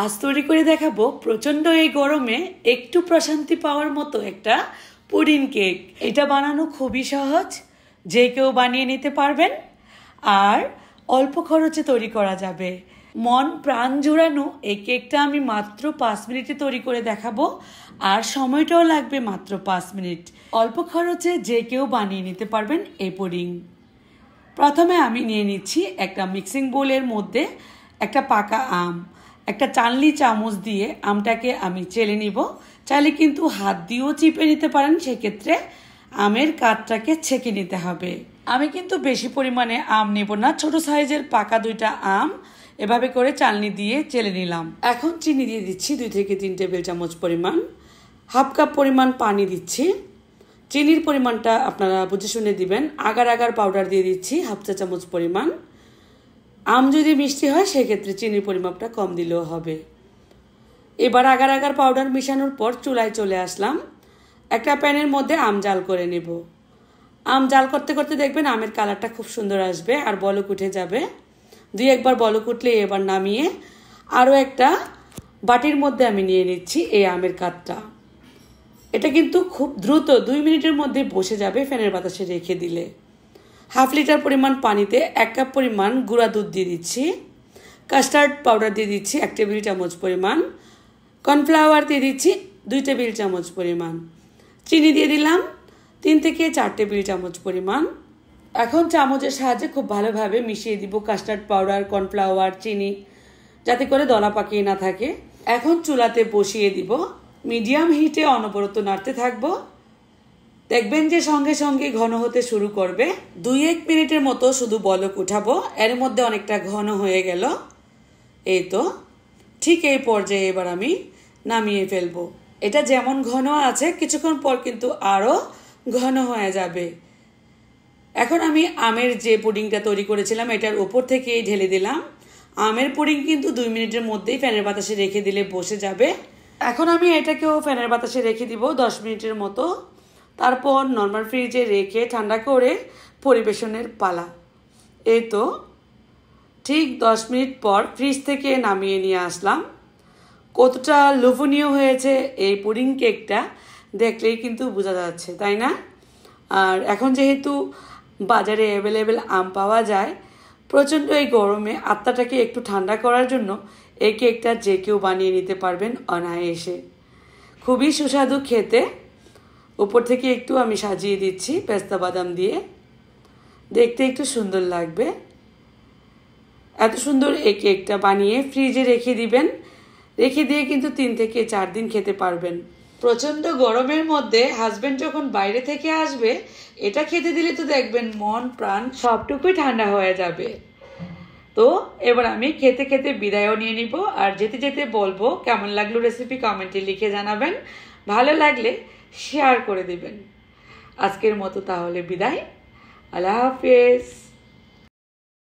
আজ তৈরি করে দেখাবো প্রচন্ড এই গরমে একটু প্রশান্তি পাওয়ার মতো একটা পুডিং কেক। এটা বানানো খুবই সহজ, যে কেউ বানিয়ে নিতে পারবেন আর অল্প খরচে তৈরি করা যাবে। মন প্রাণ জুড়ানো এই কেকটা আমি মাত্র 5 মিনিটে তৈরি করে দেখাবো, আর সময়টাও লাগবে মাত্র 5 মিনিট। অল্প খরচে যে কেউ বানিয়ে নিতে পারবেন এই পুডিং। প্রথমে আমি নিয়ে নিচ্ছি একটা মিক্সিং বোলের মধ্যে একটা পাকা আম। একটা চালনি চামচ দিয়ে আমটাকে আমি চেলে নিব। চাইলে কিন্তু হাত দিয়েও চিপে নিতে পারেন, সেক্ষেত্রে আমের কাঠটাকে ছেঁকে নিতে হবে। আমি কিন্তু বেশি পরিমাণে আম নেব না, ছোট সাইজের পাকা 2টা আম এভাবে করে চালনি দিয়ে চেলে নিলাম। এখন চিনি দিয়ে দিচ্ছি 2 থেকে 3 টেবিল চামচ পরিমাণ। হাফ কাপ পরিমাণ পানি দিচ্ছি। চিনির পরিমাণটা আপনারা বুঝে শুনে দিবেন। আগার আগার পাউডার দিয়ে দিচ্ছি হাফ চা চামচ পরিমাণ। আম যদি মিষ্টি হয় সেক্ষেত্রে চিনির পরিমাপটা কম দিলেও হবে। এবার আগার আগার পাউডার মিশানোর পর চুলায় চলে আসলাম। একটা প্যানের মধ্যে আম জাল করে নেব। আম জাল করতে করতে দেখবেন আমের কালারটা খুব সুন্দর আসবে আর বলক উঠে যাবে। 2-1 বার বলক উঠলে এবার নামিয়ে আরও একটা বাটির মধ্যে আমি নিয়ে নিচ্ছি এই আমের কাঠটা। এটা কিন্তু খুব দ্রুত 2 মিনিটের মধ্যে বসে যাবে ফ্যানের বাতাসে রেখে দিলে। হাফ লিটার পরিমাণ পানিতে 1 কাপ পরিমাণ গুঁড়া দুধ দিয়ে দিচ্ছি। কাস্টার্ড পাউডার দিয়ে দিচ্ছি 1 টেবিল চামচ পরিমাণ। কর্নফ্লাওয়ার দিয়ে দিচ্ছি 2 টেবিল চামচ পরিমাণ। চিনি দিয়ে দিলাম 3 থেকে 4 টেবিল চামচ পরিমাণ। এখন চামচের সাহায্যে খুব ভালোভাবে মিশিয়ে দিব কাস্টার্ড পাউডার, কর্নফ্লাওয়ার, চিনি, যাতে করে দলা পাকিয়ে না থাকে। এখন চুলাতে বসিয়ে দিব। মিডিয়াম হিটে অনবরত নাড়তে থাকবো। দেখবেন যে সঙ্গে সঙ্গে ঘন হতে শুরু করবে। 2-1 মিনিটের মতো শুধু বলক উঠাবো। এর মধ্যে অনেকটা ঘন হয়ে গেল। এই তো ঠিক এই পর্যায়ে এবার আমি নামিয়ে ফেলবো। এটা যেমন ঘন আছে কিছুক্ষণ পর কিন্তু আরও ঘন হয়ে যাবে। এখন আমি আমের যে পুডিংটা তৈরি করেছিলাম এটার উপর থেকেই ঢেলে দিলাম। আমের পুডিং কিন্তু 2 মিনিটের মধ্যেই ফ্যানের বাতাসে রেখে দিলে বসে যাবে। এখন আমি এটাকেও ফ্যানের বাতাসে রেখে দিব 10 মিনিটের মতো। তারপর নর্মাল ফ্রিজে রেখে ঠান্ডা করে পরিবেশনের পালা। এই তো ঠিক 10 মিনিট পর ফ্রিজ থেকে নামিয়ে নিয়ে আসলাম। কতটা লোভনীয় হয়েছে এই পুডিং কেকটা দেখলেই কিন্তু বোঝা যাচ্ছে, তাই না? আর এখন যেহেতু বাজারে অ্যাভেলেবেল আম পাওয়া যায়, প্রচণ্ড এই গরমে আত্মাটাকে একটু ঠান্ডা করার জন্য এই কেকটা যে কেউ বানিয়ে নিতে পারবেন অনায়াসে। খুবই সুস্বাদু খেতে। উপর থেকে একটু আমি সাজিয়ে দিচ্ছি পেস্তা বাদাম দিয়ে, দেখতে একটু সুন্দর লাগবে। এত সুন্দর এই কেকটা বানিয়ে ফ্রিজে রেখে দিবেন। রেখে দিয়ে কিন্তু 3 থেকে 4 দিন খেতে পারবেন। প্রচণ্ড গরমের মধ্যে হাজবেন্ড যখন বাইরে থেকে আসবে এটা খেতে দিলে তো দেখবেন মন প্রাণ সবটুকুই ঠান্ডা হয়ে যাবে। তো এবার আমি খেতে খেতে বিদায়ও নিয়ে নিব। আর যেতে যেতে বলবো কেমন লাগলো রেসিপি কমেন্টে লিখে জানাবেন। ভালো লাগলে শেয়ার করে দিবেন। আজকের মতো তাহলে বিদায়। আল্লাহ হাফেজ।